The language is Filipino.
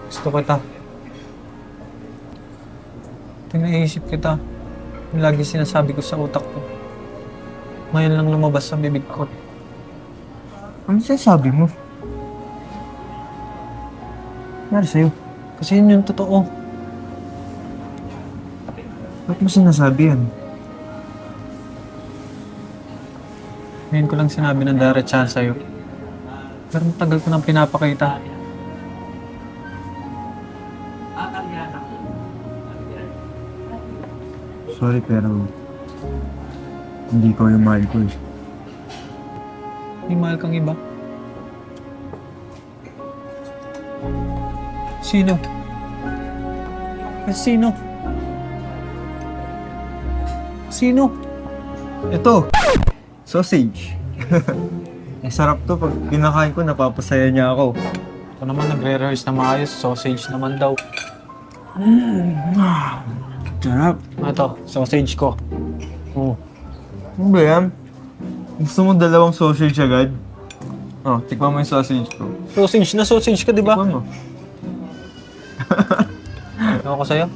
Gusto kita. Pinaisip kita. Yung lagi sinasabi ko sa utak ko. Ngayon lang lumabas sa bibig ko. Ano sinasabi mo? Nangyari sa'yo? Kasi yun yung totoo. Ba't mo sinasabi yan? Ngayon ko lang sinabi ng diretsahan sa'yo. Pero matagal ko nang pinapakita. Sorry pero hindi ko yung mahal ko eh. May mahal kang iba. Sino? Sino? Sino? Ito! Sausage! Ang sarap to pag kinakain ko, napapasaya niya ako. Ito naman nagre-rehearse na maayos. Sausage naman daw. Sarap! Ito, sausage ko. Oh. Ano ba yan? Gusto mo dalawang sausage agad? Oh, tikman mo yung sausage ko. Sausage na sausage ka, di ba? Tikman mo. Ano ko sa'yo?